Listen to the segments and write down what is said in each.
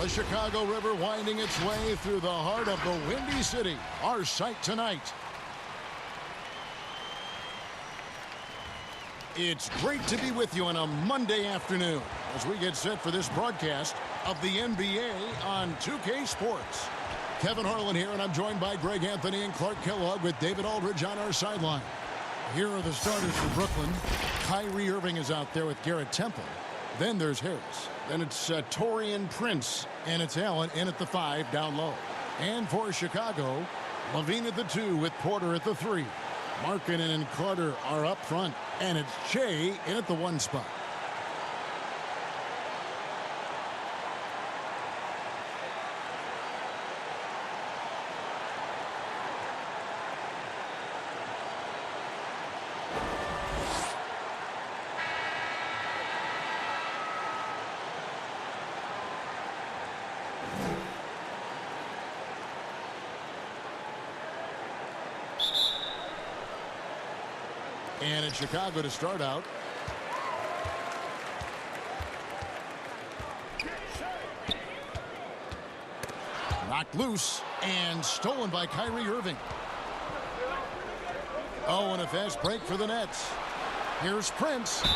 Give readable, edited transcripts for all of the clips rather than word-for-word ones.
The Chicago River winding its way through the heart of the Windy City. Our sight tonight. It's great to be with you on a Monday afternoon as we get set for this broadcast of the NBA on 2K Sports. Kevin Harlan here, and I'm joined by Greg Anthony and Clark Kellogg with David Aldridge on our sideline. Here are the starters for Brooklyn. Kyrie Irving is out there with Garrett Temple. Then there's Harris. Then it's Taurean Prince. And it's Allen in at the 5 down low. And for Chicago, Levine at the 2 with Porter at the 3. Markkanen and Carter are up front. And it's Shea in at the 1 spot. And it's Chicago to start out. Knocked loose and stolen by Kyrie Irving. Oh, and a fast break for the Nets. Here's Prince.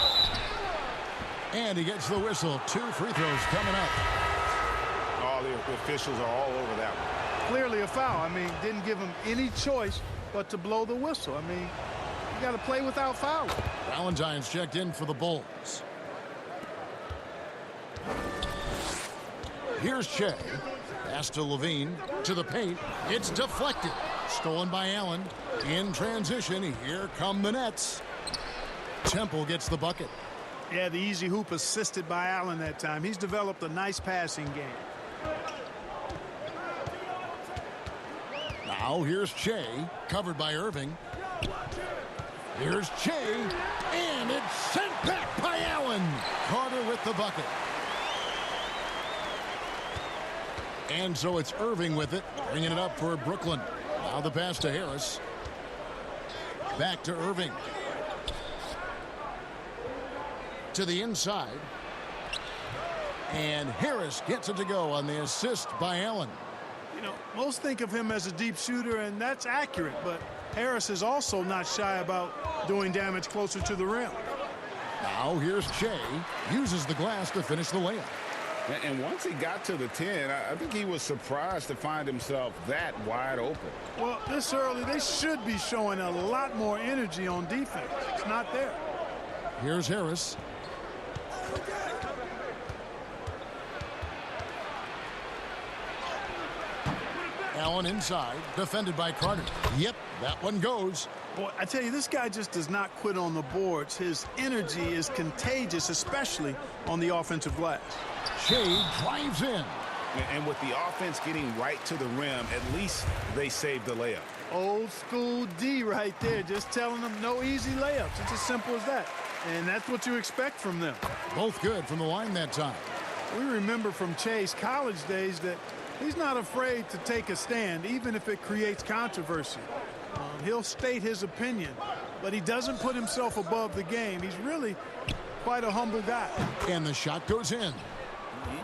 And he gets the whistle. 2 free throws coming up. All the officials are all over that one. Clearly a foul. I mean, didn't give him any choice but to blow the whistle. I mean, you got to play without fouling. Valentine's checked in for the Bulls. Here's Shea. Pass to Levine. To the paint. It's deflected. Stolen by Allen. In transition, here come the Nets. Temple gets the bucket. Yeah, the easy hoop assisted by Allen that time. He's developed a nice passing game. Now here's Shea. Covered by Irving. Here's Shea, and it's sent back by Allen. Carter with the bucket. And so it's Irving with it, bringing it up for Brooklyn. Now the pass to Harris. Back to Irving. To the inside. And Harris gets it to go on the assist by Allen. You know, most think of him as a deep shooter, and that's accurate, but Harris is also not shy about doing damage closer to the rim. Now here's Shea. Uses the glass to finish the layup. And once he got to the 10, I think he was surprised to find himself that wide open. Well, this early, they should be showing a lot more energy on defense. It's not there. Here's Harris. Allen inside, defended by Carter. Yep, that one goes. Boy, I tell you, this guy just does not quit on the boards. His energy is contagious, especially on the offensive glass. Shea drives in. And with the offense getting right to the rim, at least they saved the layup. Old school D right there, just telling them no easy layups. It's as simple as that. And that's what you expect from them. Both good from the line that time. We remember from Chase college days that he's not afraid to take a stand, even if it creates controversy. He'll state his opinion, but he doesn't put himself above the game. He's really quite a humble guy. And the shot goes in.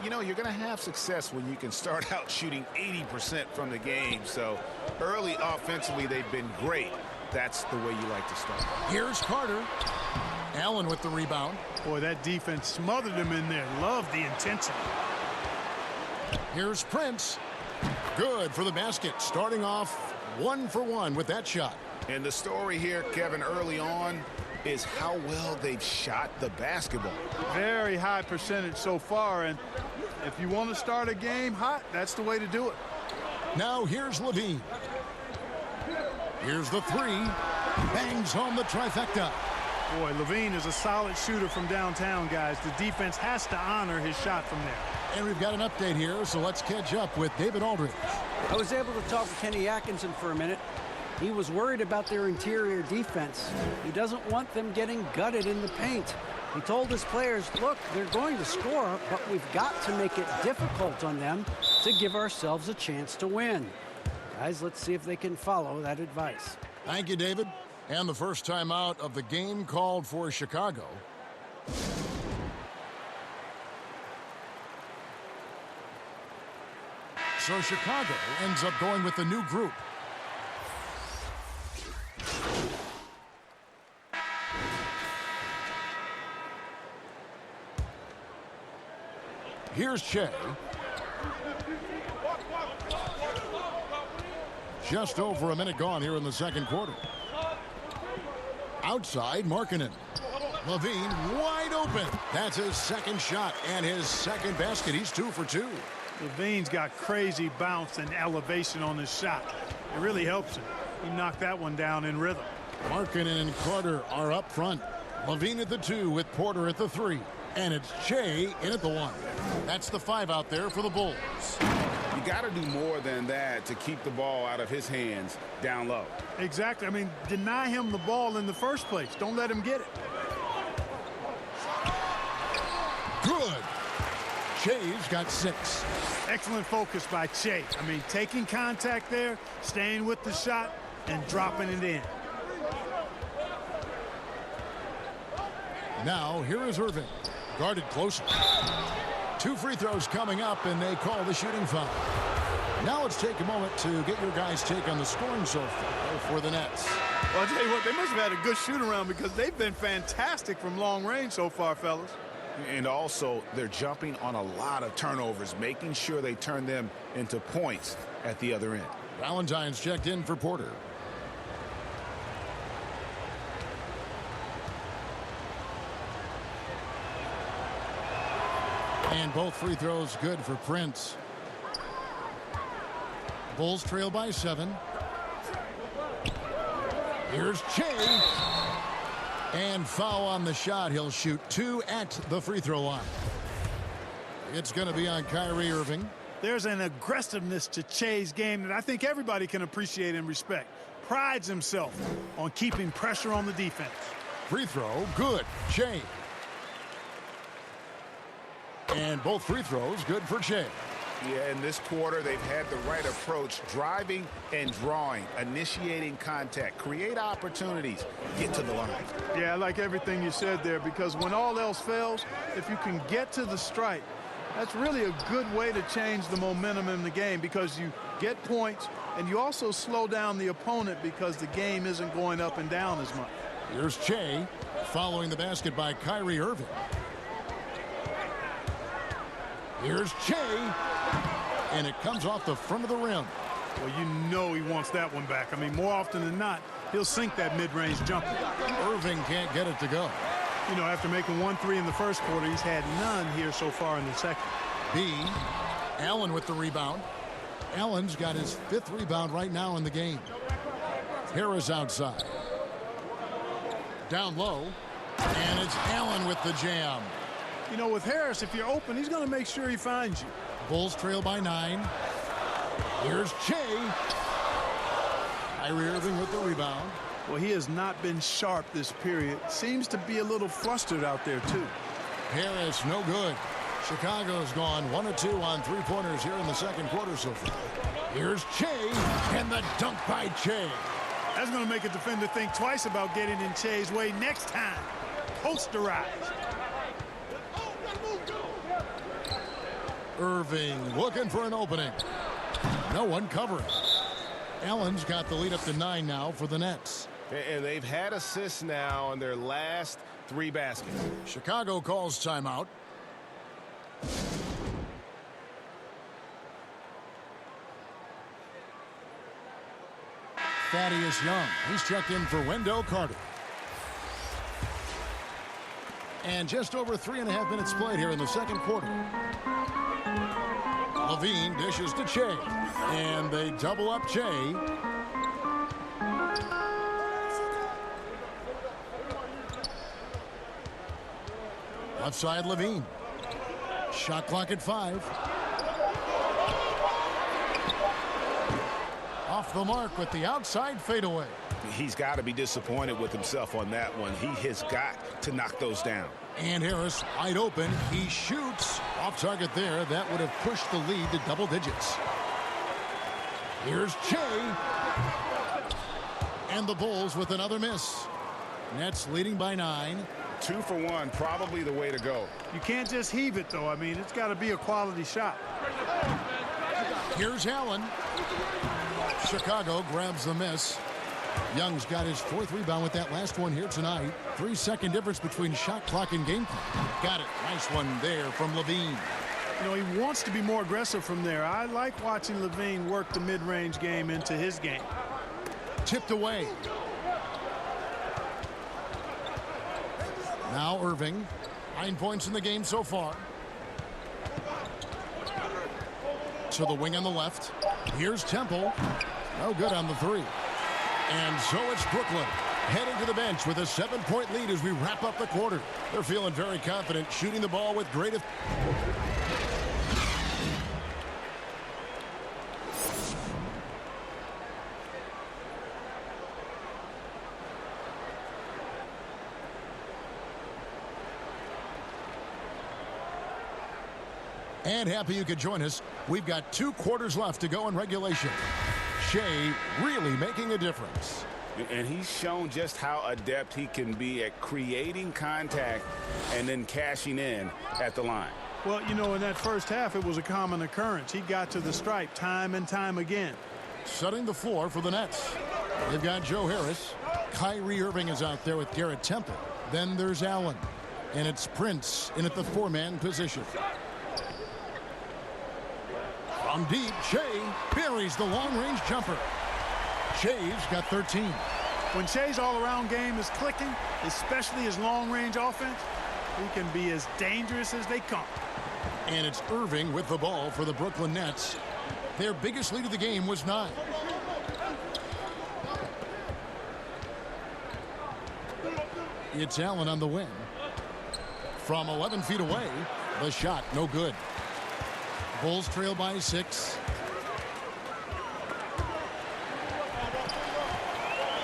You know, you're going to have success when you can start out shooting 80% from the game. So early offensively, they've been great. That's the way you like to start. Here's Carter. Allen with the rebound. Boy, that defense smothered him in there. Love the intensity. Here's Prince. Good for the basket. Starting off 1 for 1 with that shot. And the story here, Kevin, early on is how well they've shot the basketball. Very high percentage so far, and if you want to start a game hot, that's the way to do it. Now here's Levine. Here's the 3. Bangs home the trifecta. Boy, Levine is a solid shooter from downtown, guys. The defense has to honor his shot from there. And we've got an update here, so let's catch up with David Aldridge. I was able to talk to Kenny Atkinson for a minute. He was worried about their interior defense. He doesn't want them getting gutted in the paint. He told his players, look, they're going to score, but we've got to make it difficult on them to give ourselves a chance to win. Guys, let's see if they can follow that advice. Thank you, David. And the first time out of the game called for Chicago. So Chicago ends up going with the new group. Here's Che. Just over a minute gone here in the second quarter. Outside, Markkanen. Levine wide open. That's his second shot and his second basket. He's 2 for 2. Levine's got crazy bounce and elevation on his shot. It really helps him. He knocked that one down in rhythm. Markkanen and Carter are up front. Levine at the 2 with Porter at the 3. And it's Che in at the 1. That's the 5 out there for the Bulls. You got to do more than that to keep the ball out of his hands down low. Exactly. I mean, deny him the ball in the first place. Don't let him get it. Good. Che's got 6. Excellent focus by Che. I mean, taking contact there, staying with the shot, and dropping it in. Now, here is Irving. Guarded closely. 2 free throws coming up, and they call the shooting foul. Now let's take a moment to get your guys' take on the scoring so far for the Nets. Well, I'll tell you what, they must have had a good shoot-around because they've been fantastic from long range so far, fellas. And also, they're jumping on a lot of turnovers, making sure they turn them into points at the other end. Valentine's checked in for Porter. And both free throws good for Prince. Bulls trail by 7. Here's Che. And foul on the shot. He'll shoot 2 at the free throw line. It's going to be on Kyrie Irving. There's an aggressiveness to Che's game that I think everybody can appreciate and respect. Prides himself on keeping pressure on the defense. Free throw, good. Che. And both free throws good for Che. Yeah, in this quarter, they've had the right approach, driving and drawing, initiating contact, create opportunities, get to the line. Yeah, I like everything you said there, because when all else fails, if you can get to the stripe, that's really a good way to change the momentum in the game, because you get points and you also slow down the opponent because the game isn't going up and down as much. Here's Che following the basket by Kyrie Irving. Here's Che, and it comes off the front of the rim. Well, you know he wants that one back. I mean, more often than not, he'll sink that mid-range jumper. Irving can't get it to go. You know, after making 1 3 in the first quarter, he's had none here so far in the second. B. Allen with the rebound. Allen's got his 5th rebound right now in the game. Harris outside. Down low, and it's Allen with the jam. You know, with Harris, if you're open, he's going to make sure he finds you. Bulls trail by 9. Here's Che. Kyrie Irving with the rebound. Well, he has not been sharp this period. Seems to be a little flustered out there, too. Harris, no good. Chicago's gone 1 of 2 on 3-pointers here in the second quarter so far. Here's Che, and the dunk by Che. That's going to make a defender think twice about getting in Che's way next time. Posterize. Irving looking for an opening. No one covering. Allen's got the lead up to 9 now for the Nets. And they've had assists now on their last 3 baskets. Chicago calls timeout. Thaddeus Young. He's checked in for Wendell Carter. And just over 3.5 minutes played here in the second quarter. Levine dishes to Che. And they double up Che. Left side Levine. Shot clock at 5. Off the mark with the outside fadeaway. He's got to be disappointed with himself on that one. He has got to knock those down. And Harris wide open. He shoots off target there. That would have pushed the lead to double digits. Here's Che. And the Bulls with another miss. Nets leading by 9. 2 for 1, probably the way to go. You can't just heave it, though. I mean, it's got to be a quality shot. Here's Allen. Chicago grabs the miss. Young's got his 4th rebound with that last one here tonight. 3-second difference between shot clock and game clock. Got it. Nice one there from Levine. You know, he wants to be more aggressive from there. I like watching Levine work the mid-range game into his game. Tipped away. Now Irving. 9 points in the game so far. To the wing on the left. Here's Temple. No good on the 3. And so it's Brooklyn heading to the bench with a 7-point lead as we wrap up the quarter. They're feeling very confident, shooting the ball with great. And happy you could join us. We've got 2 quarters left to go in regulation. Shea really making a difference. And he's shown just how adept he can be at creating contact and then cashing in at the line. Well, you know, in that first half, it was a common occurrence. He got to the stripe time and time again. Setting the floor for the Nets. They've got Joe Harris. Kyrie Irving is out there with Garrett Temple. Then there's Allen. And it's Prince in at the 4-man position. From deep, Shea buries the long-range jumper. Shea's got 13. When Shea's all-around game is clicking, especially his long-range offense, he can be as dangerous as they come. And it's Irving with the ball for the Brooklyn Nets. Their biggest lead of the game was 9. It's Allen on the wing. From 11 feet away, the shot no good. Bulls trail by 6.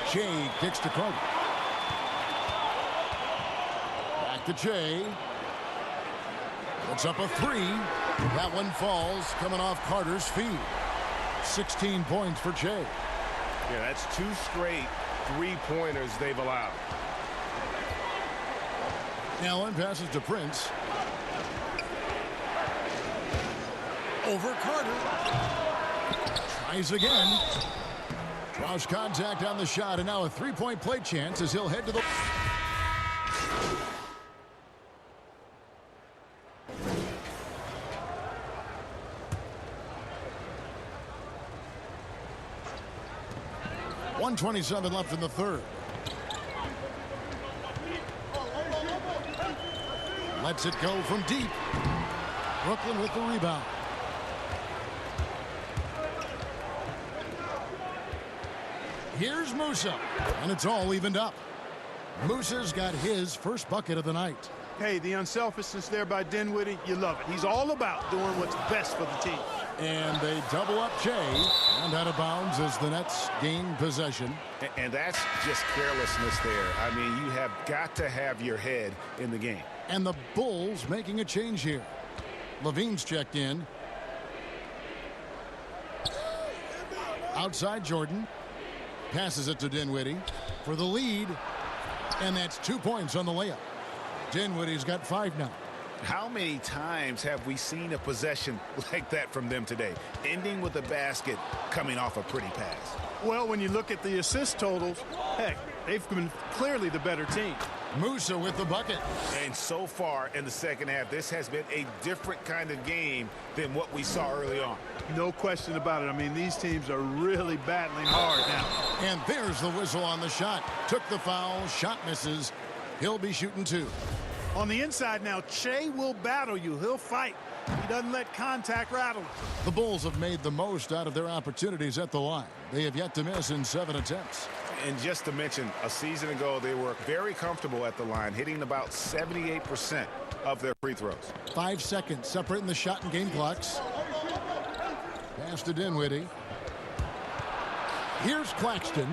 Shea kicks to Carter. Back to Shea. It's up a 3. That one falls, coming off Carter's feet. 16 points for Shea. Yeah, that's 2 straight 3-pointers they've allowed. Allen passes to Prince. Over Carter. Tries again. Draws contact on the shot, and now a 3-point play chance as he'll head to the... .127 left in the third. Lets it go from deep. Brooklyn with the rebound. Here's Musa, and it's all evened up. Musa's got his first bucket of the night. Hey, the unselfishness there by Dinwiddie, you love it. He's all about doing what's best for the team. And they double up Shea, and out of bounds as the Nets gain possession. And that's just carelessness there. I mean, you have got to have your head in the game. And the Bulls making a change here. Levine's checked in. Outside Jordan. Passes it to Dinwiddie for the lead. And that's 2 points on the layup. Dinwiddie's got 5 now. How many times have we seen a possession like that from them today? Ending with a basket, coming off a pretty pass. Well, when you look at the assist totals, heck, they've been clearly the better team. Musa with the bucket. And so far in the second half, this has been a different kind of game than what we saw early on. No question about it. I mean, these teams are really battling hard now. And there's the whistle on the shot. Took the foul, shot misses. He'll be shooting 2. On the inside now, Shea will battle you. He'll fight. He doesn't let contact rattle him. The Bulls have made the most out of their opportunities at the line. They have yet to miss in 7 attempts. And just to mention, a season ago, they were very comfortable at the line, hitting about 78% of their free throws. 5 seconds separating the shot and game clocks. Pass to Dinwiddie. Here's Claxton.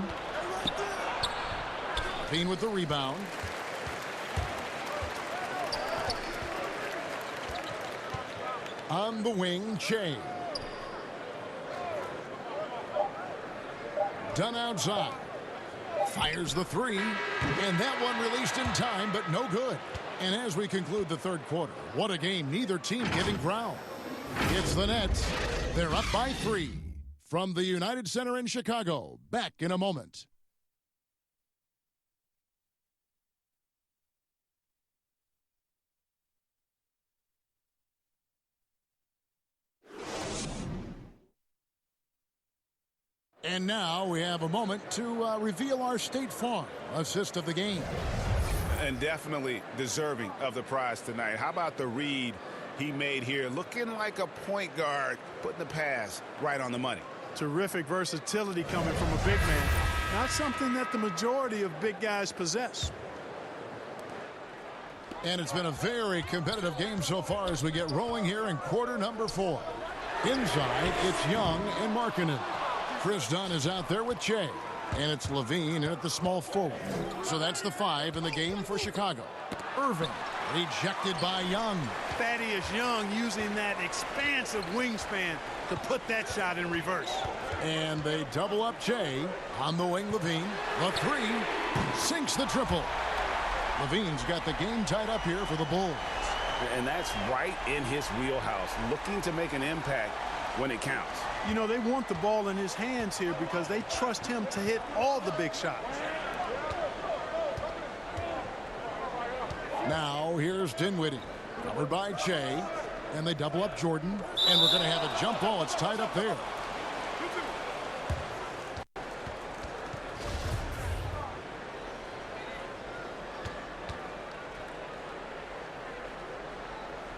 Bean with the rebound. On the wing, Shea. Done outside. Fires the 3. And that one released in time, but no good. And as we conclude the third quarter, what a game. Neither team getting ground. It's the Nets. They're up by 3 from the United Center in Chicago. Back in a moment. And now we have a moment to reveal our State Farm assist of the game. And definitely deserving of the prize tonight. How about the read he made here? Looking like a point guard, putting the pass right on the money. Terrific versatility coming from a big man. Not something that the majority of big guys possess. And it's been a very competitive game so far as we get rolling here in quarter number 4. Inside, it's Young and Markkanen. Chris Dunn is out there with Che. And it's Levine at the small forward. So that's the 5 in the game for Chicago. Irving rejected by Young. Thaddeus Young using that expansive wingspan to put that shot in reverse. And they double up Che on the wing. Levine. The 3 sinks the triple. Levine's got the game tied up here for the Bulls. And that's right in his wheelhouse. Looking to make an impact when it counts. You know, they want the ball in his hands here because they trust him to hit all the big shots. Now here's Dinwiddie, covered by Che, and they double up Jordan, and we're going to have a jump ball. It's tied up there.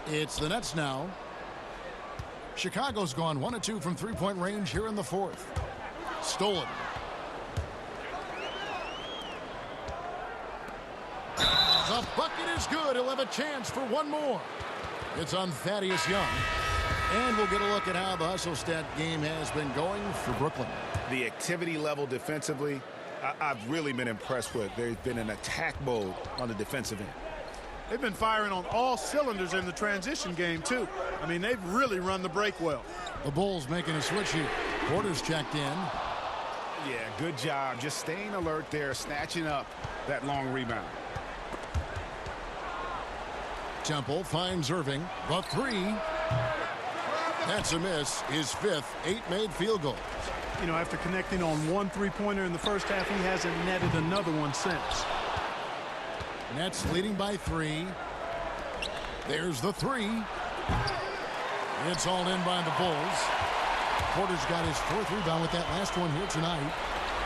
It's the Nets now. Chicago's gone 1 of 2 from three-point range here in the 4th. Stolen. The bucket is good. He'll have a chance for one more. It's on Thaddeus Young. And we'll get a look at how the hustle stat game has been going for Brooklyn. The activity level defensively, I've really been impressed with. There's been an attack mode on the defensive end. They've been firing on all cylinders in the transition game, too. I mean, they've really run the break well. The Bulls making a switch here. Porter's checked in. Yeah, good job. Just staying alert there, snatching up that long rebound. Temple finds Irving. The 3. That's a miss. His 5th 8 made field goals. You know, after connecting on one three-pointer in the first half, he hasn't netted another one since. Nets leading by 3. There's the 3. It's all in by the Bulls. Porter's got his 4th rebound with that last one here tonight.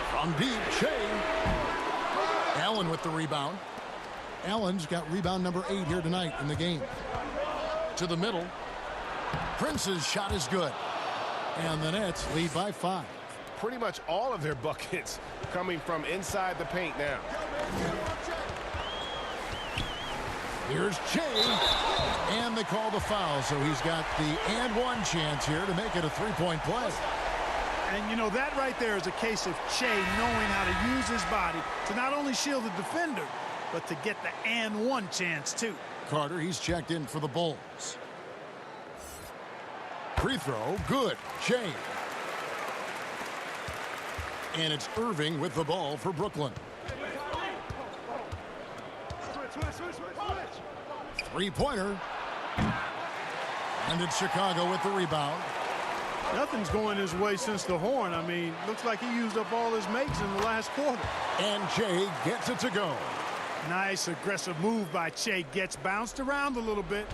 From deep, Che. Allen with the rebound. Allen's got rebound number 8 here tonight in the game. To the middle. Prince's shot is good. And the Nets lead by 5. Pretty much all of their buckets coming from inside the paint now. Here's Che, and they call the foul, so he's got the and one chance here to make it a three-point play. And, you know, that right there is a case of Che knowing how to use his body to not only shield the defender, but to get the and one chance, too. Carter, he's checked in for the Bulls. Free throw, good. Che. And it's Irving with the ball for Brooklyn. Three-pointer. And it's Chicago with the rebound. Nothing's going his way since the horn. I mean, looks like he used up all his makes in the last quarter. And Che gets it to go. Nice aggressive move by Che. Gets bounced around a little bit,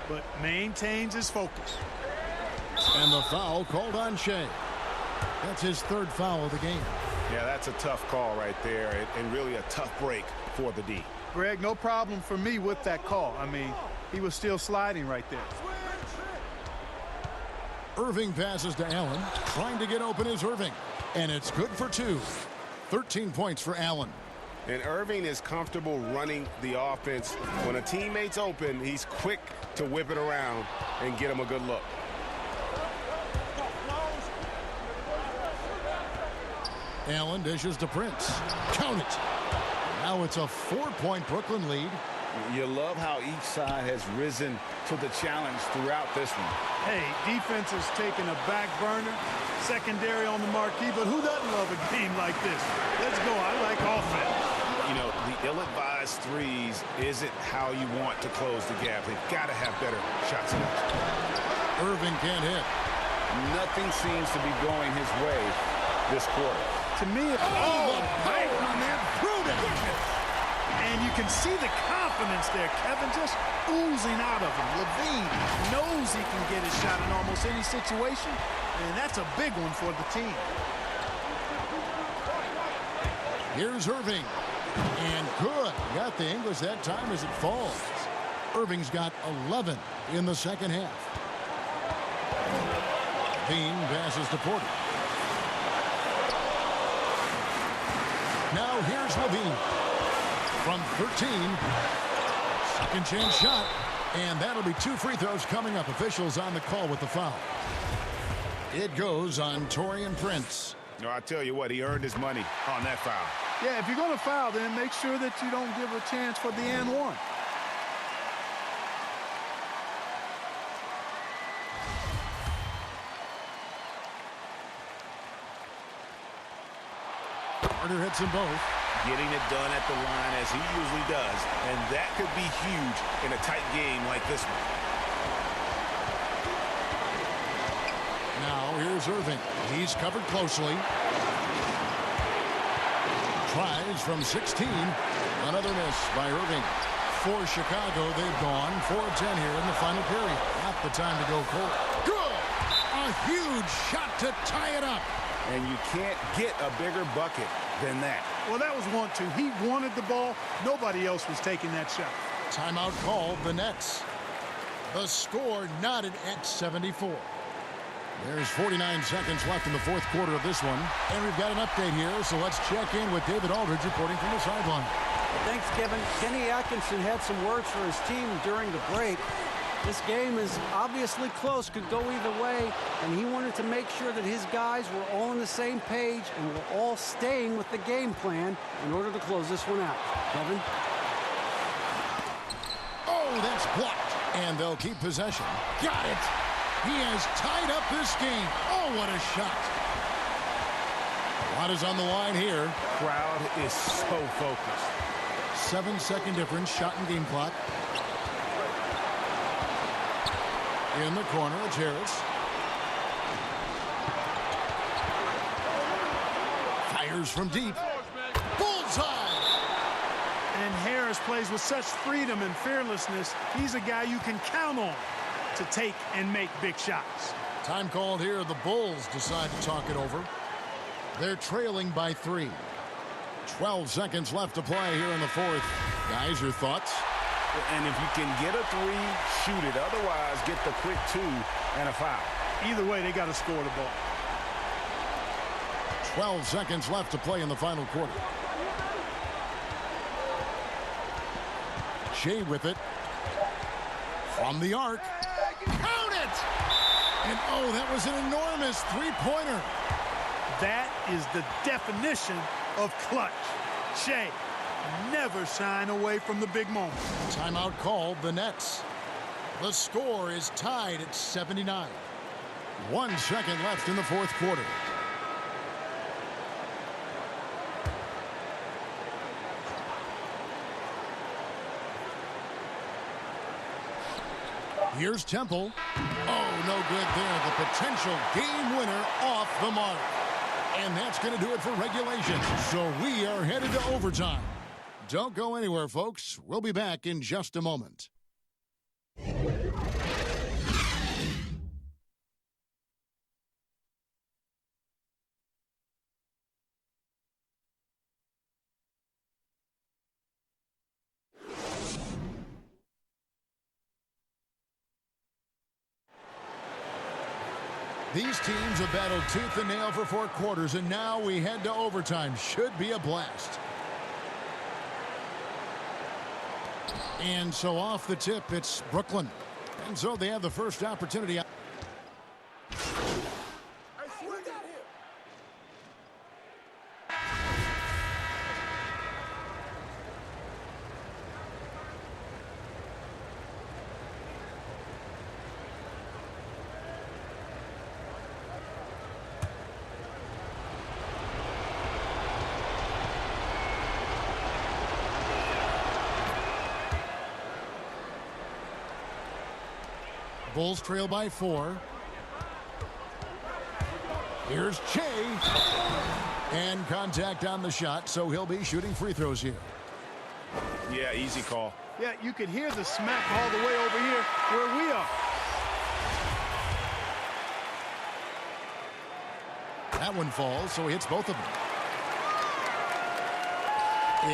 but maintains his focus. And the foul called on Che. That's his 3rd foul of the game. Yeah, that's a tough call right there, and really a tough break for the D. Greg, no problem for me with that call. I mean, he was still sliding right there. Irving passes to Allen. Trying to get open is Irving. And it's good for 2. 13 points for Allen. And Irving is comfortable running the offense. When a teammate's open, he's quick to whip it around and get him a good look. Allen dishes to Prince. Count it. Now it's a 4-point Brooklyn lead. You love how each side has risen to the challenge throughout this one. Hey, defense has taken a back burner, secondary on the marquee, but who doesn't love a game like this? Let's go. I like offense. You know, the ill-advised threes isn't how you want to close the gap. They've got to have better shot selection. Irving can't hit. Nothing seems to be going his way this quarter. To me, The power on that Pruden. and you can see the confidence there, Kevin, just oozing out of him. Levine knows he can get his shot in almost any situation, and that's a big one for the team. Here's Irving. And good. Got the English that time as it falls. Irving's got 11 in the second half. Levine passes to Porter. Now here's Levine. From 13. Second chance shot. And that'll be 2 free throws coming up. Officials on the call with the foul. It goes on Taurean Prince. No, I tell you what, he earned his money on that foul. Yeah, if you're going to foul, then make sure that you don't give a chance for the and one. Carter hits them both. Getting it done at the line as he usually does, and that could be huge in a tight game like this one. Now here's Irving. He's covered closely. Tries from 16. Another miss by Irving. For Chicago, they've gone 4 of 10 here in the final period. Not the time to go cold. Good! A huge shot to tie it up. And you can't get a bigger bucket than that. Well, that was 1-2. He wanted the ball. Nobody else was taking that shot. Timeout called the Nets. The score knotted at 74. There's 49 seconds left in the fourth quarter of this one. And we've got an update here, so let's check in with David Aldridge reporting from the sideline. Thanks, Kevin. Kenny Atkinson had some words for his team during the break. This game is obviously close, could go either way, and he wanted to make sure that his guys were all on the same page and were all staying with the game plan in order to close this one out. Kevin? Oh, that's blocked. And they'll keep possession. Got it. He has tied up this game. Oh, what a shot. A lot is on the line here. Crowd is so focused. 7-second difference, shot and game clock. In the corner, it's Harris. Fires from deep. Bullseye! And Harris plays with such freedom and fearlessness. He's a guy you can count on to take and make big shots. Time called here. The Bulls decide to talk it over. They're trailing by 3. 12 seconds left to play here in the fourth. Guys, your thoughts? And if you can get a 3, shoot it. Otherwise, get the quick 2 and a foul. Either way, they got to score the ball. 12 seconds left to play in the final quarter. Shea with it. From the arc. Count it! And oh, that was an enormous three-pointer. That is the definition of clutch. Shea, never shine away from the big moment. Timeout called the Nets. The score is tied at 79. 1 second left in the fourth quarter. Here's Temple. Oh, no good there. The potential game winner off the mark. And that's going to do it for regulation. So we are headed to overtime. Don't go anywhere, folks. We'll be back in just a moment. These teams have battled tooth and nail for 4 quarters, and now we head to overtime. Should be a blast. And so off the tip, it's Brooklyn. And so they have the first opportunity. Bulls trail by 4. Here's Che. And contact on the shot, so he'll be shooting free throws here. Yeah, easy call. Yeah, you could hear the smack all the way over here where we are. That one falls, so he hits both of them.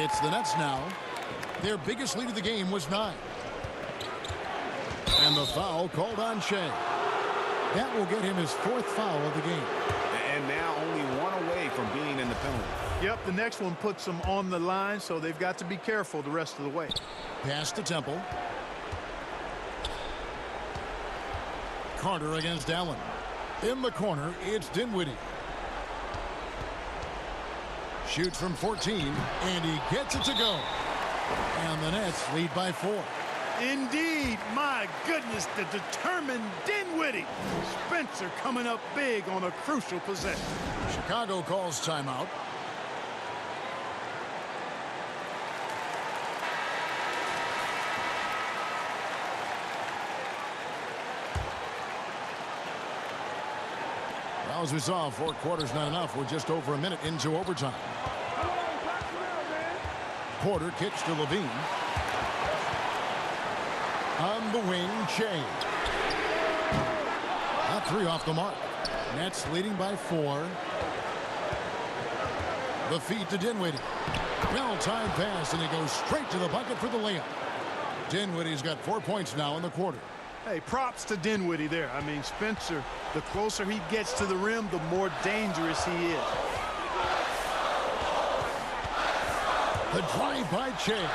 It's the Nets now. Their biggest lead of the game was 9. And the foul called on Shea. That will get him his 4th foul of the game. And now only 1 away from being in the penalty. Yep, the next one puts them on the line, so they've got to be careful the rest of the way. Pass to Temple. Carter against Allen. In the corner, it's Dinwiddie. Shoots from 14, and he gets it to go. And the Nets lead by 4. Indeed, my goodness, the determined Dinwiddie. Spencer coming up big on a crucial possession. Chicago calls timeout. Well, as we saw, 4 quarters not enough. We're just over a minute into overtime. Porter kicks to Levine. On the wing, Che. That 3 off the mark. Nets leading by 4. The feed to Dinwiddie. Well-timed pass, and he goes straight to the bucket for the layup. Dinwiddie's got 4 points now in the quarter. Hey, props to Dinwiddie there. I mean, Spencer, the closer he gets to the rim, the more dangerous he is. The drive by Che.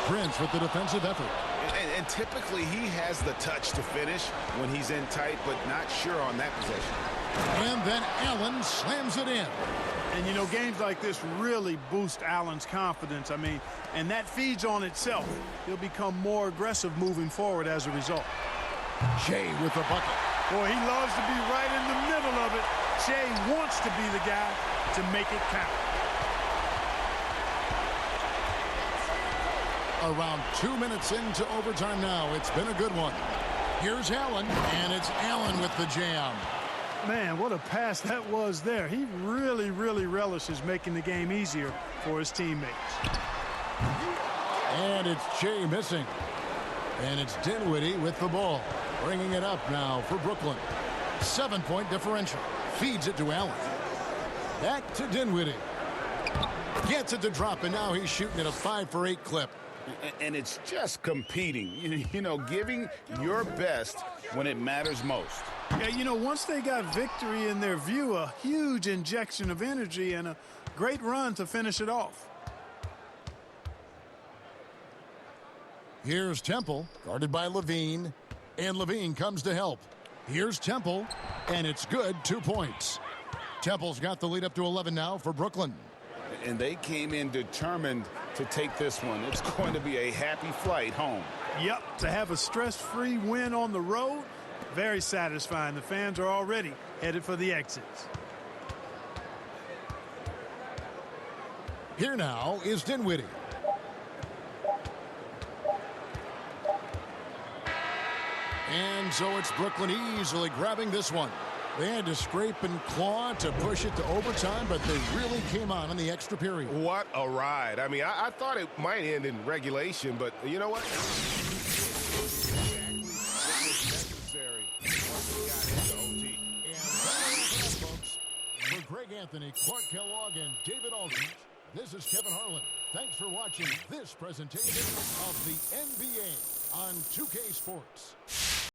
Prince with the defensive effort. And typically he has the touch to finish when he's in tight, but not sure on that possession. And then Allen slams it in. And, you know, games like this really boost Allen's confidence. I mean, and that feeds on itself. He'll become more aggressive moving forward as a result. Che with the bucket. Boy, he loves to be right in the middle of it. Che wants to be the guy to make it count. Around 2 minutes into overtime now. It's been a good one. Here's Allen, and it's Allen with the jam. Man, what a pass that was there. He really, really relishes making the game easier for his teammates. And it's Che missing. And it's Dinwiddie with the ball. Bringing it up now for Brooklyn. 7-point differential. Feeds it to Allen. Back to Dinwiddie. Gets it to drop, and now he's shooting at a 5 for 8 clip. And it's just competing, you know, giving your best when it matters most. Yeah, you know, once they got victory in their view, a huge injection of energy and a great run to finish it off. Here's Temple, guarded by Levine. And Levine comes to help. Here's Temple, and it's good. 2 points. Temple's got the lead up to 11 now for Brooklyn. And they came in determined to take this one. It's going to be a happy flight home. Yep, to have a stress-free win on the road, very satisfying. The fans are already headed for the exits. Here now is Dinwiddie. And so it's Brooklyn easily grabbing this one. They had to scrape and claw to push it to overtime, but they really came on in the extra period. What a ride. I mean, I thought it might end in regulation, but you know what? For Greg Anthony, Clark Kellogg, and David Aldridge, this is Kevin Harlan. Thanks for watching this presentation of the NBA on 2K Sports.